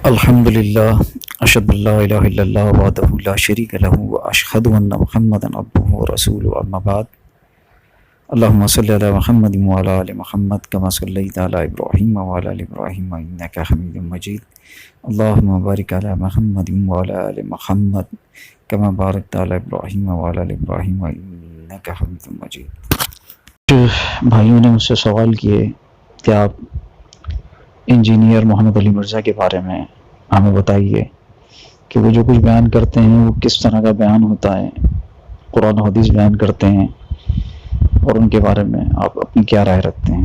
الحمد للہ اشہد ان لا الہ الا اللہ وحدہ لا شریک لہ واشہد ان محمدا عبدہ ورسولہ اما بعد اللہم صلی علی محمد وعلی آل محمد کما صلیت علی ابراہیم وعلی آل ابراہیم انک حمید مجید اللہم بارک علی محمد وعلی آل محمد کما بارکت علی ابراہیم وعلی آل ابراہیم انک حمید مجید۔ بھائیوں نے مجھ سے سوال کیے کہ آپ انجینئر محمد علی مرزا کے بارے میں ہمیں بتائیے کہ وہ جو کچھ بیان کرتے ہیں وہ کس طرح کا بیان ہوتا ہے، قرآن و حدیث بیان کرتے ہیں، اور ان کے بارے میں آپ اپنی کیا رائے رکھتے ہیں۔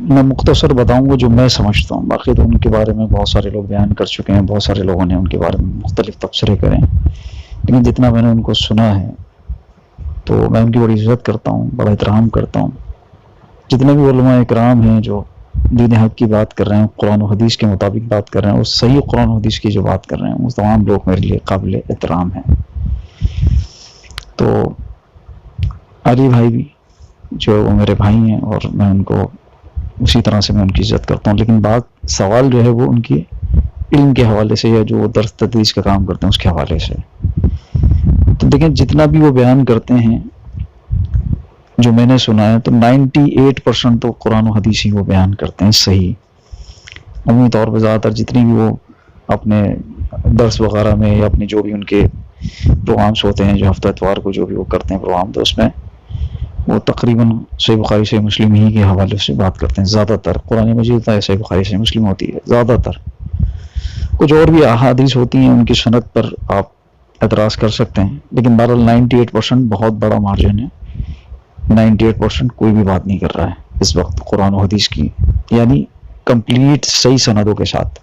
میں مختصر بتاؤں گا جو میں سمجھتا ہوں، باقی تو ان کے بارے میں بہت سارے لوگ بیان کر چکے ہیں، بہت سارے لوگوں نے ان کے بارے میں مختلف تبصرے کرے ہیں، لیکن جتنا میں نے ان کو سنا ہے تو میں ان کی بڑی عزت کرتا ہوں، بڑا احترام کرتا ہوں۔ جتنے بھی علماء اکرام ہیں جو دین حق کی بات کر رہے ہیں، قرآن و حدیث کے مطابق بات کر رہے ہیں، اور صحیح قرآن و حدیث کی جو بات کر رہے ہیں، وہ تمام لوگ میرے لیے قابل احترام ہیں۔ تو علی بھائی بھی جو وہ میرے بھائی ہیں، اور میں ان کو اسی طرح سے میں ان کی عزت کرتا ہوں، لیکن بات سوال جو ہے وہ ان کی علم کے حوالے سے یا جو درس تدریس کا کام کرتے ہیں اس کے حوالے سے۔ تو دیکھیں جتنا بھی وہ بیان کرتے ہیں جو میں نے سنا ہے تو 98% تو قرآن و حدیث ہی وہ بیان کرتے ہیں صحیح۔ عمومی طور پہ زیادہ تر جتنی بھی وہ اپنے درس وغیرہ میں یا اپنے جو بھی ان کے پروگرامس ہوتے ہیں، جو ہفتہ اتوار کو جو بھی وہ کرتے ہیں پروگرام، تو اس میں وہ تقریباً صحیح بخاری صحیح مسلم ہی کے حوالے سے بات کرتے ہیں زیادہ تر۔ قرآن مجید ہے، صحیح بخاری صحیح مسلم ہوتی ہے زیادہ تر، کچھ اور بھی احادیث ہوتی ہیں ان کی سند پر آپ اعتراض کر سکتے ہیں، لیکن بہرحال 98% بہت بڑا مارجن ہے۔ 98% کوئی بھی بات نہیں کر رہا ہے اس وقت قرآن و حدیث کی، یعنی کمپلیٹ صحیح سندوں کے ساتھ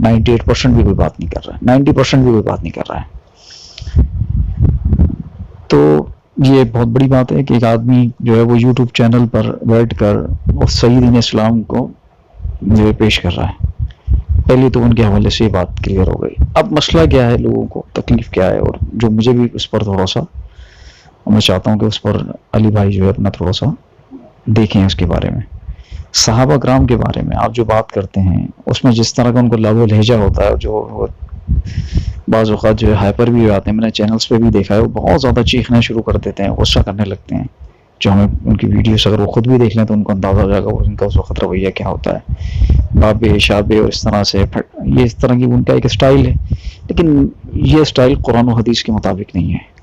98% بھی کوئی بات نہیں کر رہا ہے، 90% بھی کوئی بات نہیں کر رہا ہے۔ تو یہ بہت بڑی بات ہے کہ ایک آدمی جو ہے وہ یوٹیوب چینل پر بیٹھ کر وہ صحیح دین اسلام کو جو ہے پیش کر رہا ہے۔ پہلے تو ان کے حوالے سے یہ بات کلیئر ہو گئی۔ اب مسئلہ کیا ہے، لوگوں کو تکلیف کیا ہے، اور جو مجھے بھی اس پر تھوڑا سا میں چاہتا ہوں کہ اس پر علی بھائی جو ہے اپنا تھوڑا سا دیکھیں اس کے بارے میں۔ صحابہ کرام کے بارے میں آپ جو بات کرتے ہیں اس میں جس طرح کا ان کو لب و لہجہ ہوتا ہے، جو بعض اوقات جو ہے ہائپر بھی ہو جاتے ہیں، میں نے چینلز پہ بھی دیکھا ہے، وہ بہت زیادہ چیخنا شروع کر دیتے ہیں، غصہ کرنے لگتے ہیں، جو ہمیں ان کی ویڈیوز اگر وہ خود بھی دیکھ لیں تو ان کو اندازہ ہو جائے گا ان کا اس وقت رویہ کیا ہوتا ہے، بابے شابے اور اس طرح سے، یہ اس طرح کی ان کا ایک اسٹائل ہے، لیکن یہ اسٹائل قرآن و حدیث کے مطابق نہیں ہے۔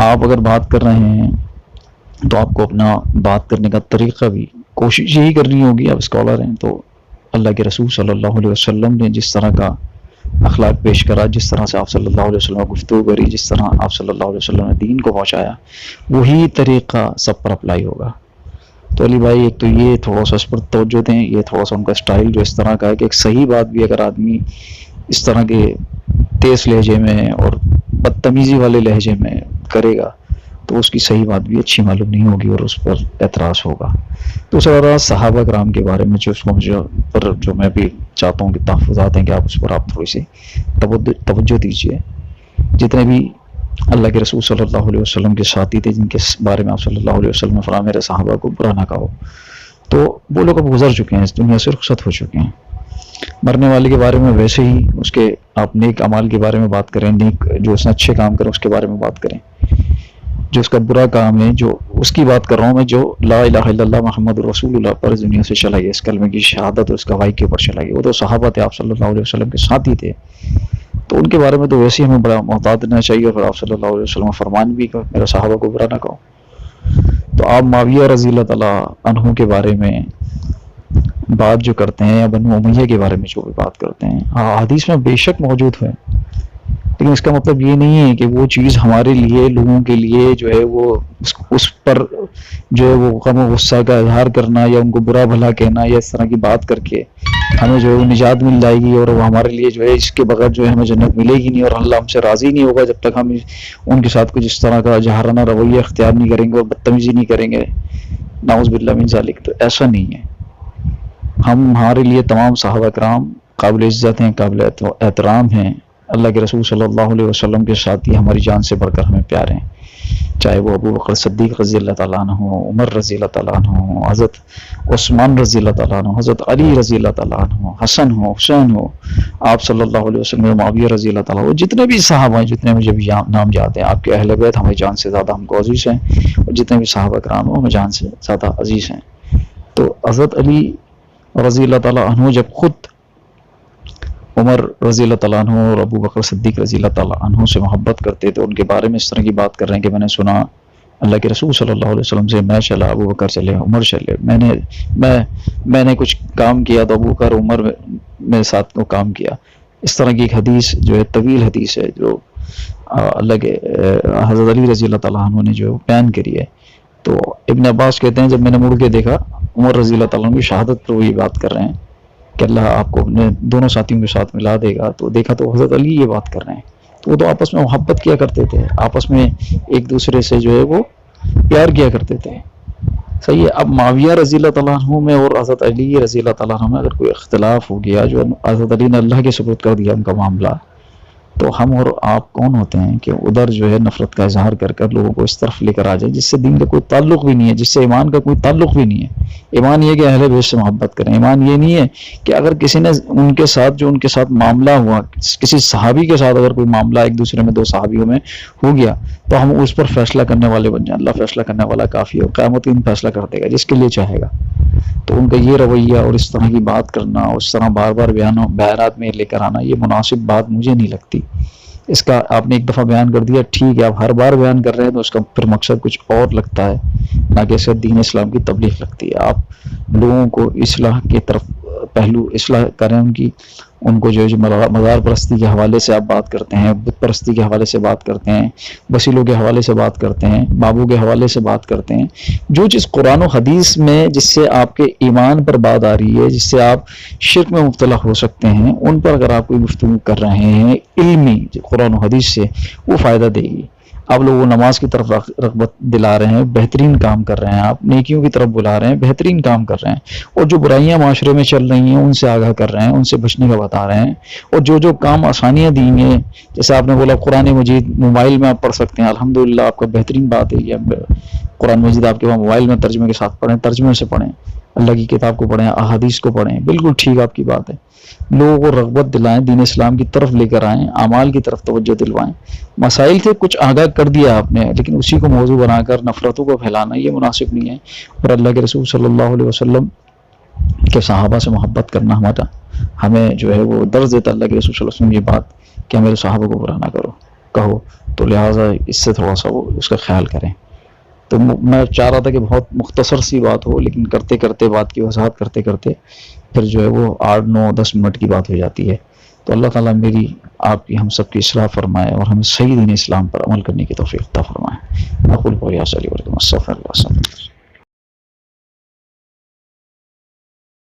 آپ اگر بات کر رہے ہیں تو آپ کو اپنا بات کرنے کا طریقہ بھی کوشش یہی کرنی ہوگی۔ آپ اسکالر ہیں تو اللہ کے رسول صلی اللہ علیہ وسلم نے جس طرح کا اخلاق پیش کرا، جس طرح سے آپ صلی اللہ علیہ وسلم گفتگو کری، جس طرح آپ صلی اللہ علیہ وسلم نے دین کو پہنچایا، وہی طریقہ سب پر اپلائی ہوگا۔ تو علی بھائی ایک تو یہ تھوڑا سا اس پر توجہ دیں، یہ تھوڑا سا ان کا اسٹائل جو اس طرح کا ہے کہ ایک صحیح بات بھی اگر آدمی اس طرح کے تیز لہجے میں اور بدتمیزی والے لہجے میں کرے گا تو اس کی صحیح بات بھی اچھی معلوم نہیں ہوگی اور اس پر اعتراض ہوگا۔ دوسرا رہا صحابہ کرام کے بارے میں، جو اس کو مجھے پر جو میں بھی چاہتا ہوں کہ تحفظات ہیں کہ آپ اس پر آپ تھوڑی سی توجہ دیجیے۔ جتنے بھی اللہ کے رسول صلی اللہ علیہ وسلم کے ساتھی تھے جن کے بارے میں آپ صلی اللہ علیہ وسلم نے فرمایا میرے صحابہ کو برا نہ کہو، تو وہ لوگ اب گزر چکے ہیں، اس دنیا سے رخصت ہو چکے ہیں۔ مرنے والے کے بارے میں ویسے ہی اس کے آپ نیک اعمال کے بارے میں بات کریں، نیک جو اس نے اچھے کام کرے اس کے بارے میں بات کریں، جو اس کا برا کام ہے جو اس کی بات کر رہا ہوں میں، جو لا الہ الا اللہ محمد رسول اللہ پر اس دنیا سے چلا گیا، اس کلمے کی شہادت اور اس گواہی کے اوپر چلا گیا، وہ تو صحابہ تھے، آپ صلی اللہ علیہ وسلم کے ساتھی تھے، تو ان کے بارے میں تو ویسے ہی ہمیں بڑا محتاط رہنا چاہیے۔ اور آپ صلی اللہ علیہ وسلم فرمان بھی کہ میرے صحابہ کو برا نہ کہو۔ تو آپ معاویہ رضی اللہ تعالیٰ عنہ کے بارے میں بات جو کرتے ہیں یا بنو امیہ کے بارے میں جو بھی بات کرتے ہیں، حدیث میں بے شک موجود ہے، لیکن اس کا مطلب یہ نہیں ہے کہ وہ چیز ہمارے لیے لوگوں کے لیے جو ہے وہ اس پر جو ہے وہ غم و غصہ کا اظہار کرنا یا ان کو برا بھلا کہنا یا اس طرح کی بات کر کے ہمیں جو ہے وہ نجات مل جائے گی اور وہ ہمارے لیے جو ہے اس کے بغیر جو ہے ہمیں جنت ملے گی نہیں، اور اللہ ہم سے راضی نہیں ہوگا جب تک ہم ان کے ساتھ کچھ اس طرح کا جاہرانہ رویہ اختیار نہیں کریں گے اور بدتمیزی نہیں کریں گے، نعوذ باللہ من ذالک۔ تو ایسا نہیں ہے، ہمارے لیے تمام صحابہ کرام قابل عزت ہیں، قابل احترام ہیں، اللہ کے رسول صلی اللہ علیہ وسلم کے ساتھی ہماری جان سے بڑھ کر ہمیں پیارے ہیں۔ چاہے وہ ابو بکر صدیق رضی اللہ تعالیٰ عنہ ہوں، عمر رضی اللہ تعالیٰ عنہ ہوں، حضرت عثمان رضی اللہ تعالیٰ عنہ، حضرت علی رضی اللہ تعالیٰ عنہ، حسن ہو، حسین ہو، آپ صلی اللہ علیہ وسلم، معاویہ رضی اللہ تعالیٰ عنہ، جتنے بھی صحابہ ہیں، جتنے مجھے بھی نام یاد ہیں، آپ کے اہل بیت ہمیں جان سے زیادہ ہم کو عزیز ہیں، اور جتنے بھی صحابہ کرام ہیں ہمیں جان سے زیادہ عزیز ہیں. تو حضرت علی رضی اللہ تعالیٰ عنہ جب خود عمر رضی اللہ تعالیٰ عنہ اور ابو بکر صدیق رضی اللہ تعالیٰ عنہ سے محبت کرتے تو ان کے بارے میں اس طرح کی بات کر رہے ہیں کہ میں نے سنا اللہ کے رسول صلی اللہ علیہ وسلم سے، میں چلا، ابو بکر چلے، عمر چلے، میں نے کچھ کام کیا تو ابو بکر عمر میرے ساتھ کو کام کیا. اس طرح کی ایک حدیث جو ہے طویل حدیث ہے، جو اللہ کے حضرت علی رضی اللہ تعالیٰ عنہ نے جو بیان کری ہے. تو ابن عباس کہتے ہیں جب میں نے مڑ کے دیکھا عمر رضی اللہ تعالیٰ عنہ کی شہادت پر وہ یہ بات کر رہے ہیں کہ اللہ آپ کو اپنے دونوں ساتھیوں کے ساتھ ملا دے گا، تو دیکھا تو حضرت علی یہ بات کر رہے ہیں. تو وہ تو آپس میں محبت کیا کرتے تھے، آپس میں ایک دوسرے سے جو ہے وہ پیار کیا کرتے تھے. صحیح ہے. اب معاویہ رضی اللہ تعالیٰ عنہ میں اور حضرت علی رضی اللہ تعالیٰ عنہ میں اگر کوئی اختلاف ہو گیا، جو حضرت علی نے اللہ کے سپرد کر دیا ان کا معاملہ، تو ہم اور آپ کون ہوتے ہیں کہ ادھر جو ہے نفرت کا اظہار کر کر لوگوں کو اس طرف لے کر آ جائیں جس سے دین کا کوئی تعلق بھی نہیں ہے، جس سے ایمان کا کوئی تعلق بھی نہیں ہے. ایمان یہ کہ اہل بیت سے محبت کریں. ایمان یہ نہیں ہے کہ اگر کسی نے ان کے ساتھ جو ان کے ساتھ معاملہ ہوا، کسی صحابی کے ساتھ اگر کوئی معاملہ ایک دوسرے میں دو صحابیوں میں ہو گیا تو ہم اس پر فیصلہ کرنے والے بن جائیں. اللہ فیصلہ کرنے والا کافی ہو، قیامت دن فیصلہ کر دے گا جس کے لیے چاہے گا. تو ان کا یہ رویہ اور اس طرح کی بات کرنا، اس طرح بار بار بیانات میں لے کر آنا، یہ مناسب بات مجھے نہیں لگتی. اس کا آپ نے ایک دفعہ بیان کر دیا ٹھیک ہے، آپ ہر بار بیان کر رہے ہیں تو اس کا پھر مقصد کچھ اور لگتا ہے، نہ کہ اس کا دین اسلام کی تبلیغ لگتی ہے. آپ لوگوں کو اصلاح کی طرف پہلو اصلاح کریں، ان کو جو مزار پرستی کے حوالے سے آپ بات کرتے ہیں، بت پرستی کے حوالے سے بات کرتے ہیں، وسیلوں کے حوالے سے بات کرتے ہیں، بابوں کے حوالے سے بات کرتے ہیں. جو چیز قرآن و حدیث میں جس سے آپ کے ایمان پر بات آ رہی ہے، جس سے آپ شرک میں مبتلا ہو سکتے ہیں، ان پر اگر آپ کوئی گفتگو کر رہے ہیں علمی قرآن و حدیث سے، وہ فائدہ دے گی. آپ لوگوں کو نماز کی طرف رغبت دلا رہے ہیں، بہترین کام کر رہے ہیں، آپ نیکیوں کی طرف بلا رہے ہیں، بہترین کام کر رہے ہیں، اور جو برائیاں معاشرے میں چل رہی ہیں ان سے آگاہ کر رہے ہیں، ان سے بچنے کا بتا رہے ہیں. اور جو کام آسانیاں دی ہیں، جیسے آپ نے بولا قرآن مجید موبائل میں آپ پڑھ سکتے ہیں، الحمدللہ آپ کا بہترین بات ہے یہ قرآن مجید آپ کے وہاں موبائل میں ترجمے کے ساتھ پڑھیں، ترجمے سے پڑھیں، اللہ کی کتاب کو پڑھیں، احادیث کو پڑھیں. بالکل ٹھیک آپ کی بات ہے. لوگوں کو رغبت دلائیں، دین اسلام کی طرف لے کر آئیں، اعمال کی طرف توجہ دلوائیں. مسائل سے کچھ آگاہ کر دیا آپ نے، لیکن اسی کو موضوع بنا کر نفرتوں کو پھیلانا یہ مناسب نہیں ہے. اور اللہ کے رسول صلی اللہ علیہ وسلم کے صحابہ سے محبت کرنا ہمیں جو ہے وہ درس دیتا. اللہ کے رسول صلی اللہ علیہ وسلم یہ بات کہ میرے صحابہ کو برا نہ کہو، تو لہٰذا اس سے تھوڑا سا وہ اس کا خیال کریں. تو میں چاہ رہا تھا کہ بہت مختصر سی بات ہو، لیکن کرتے کرتے بات کی وضاحت کرتے کرتے پھر جو ہے وہ 8 9 10 منٹ کی بات ہو جاتی ہے. تو اللہ تعالیٰ میری آپ کی ہم سب کی اصلاح فرمائے اور ہمیں صحیح دین اسلام پر عمل کرنے کی توفیق عطا فرمائے. اقول قولی ھذا واستغفر اللہ.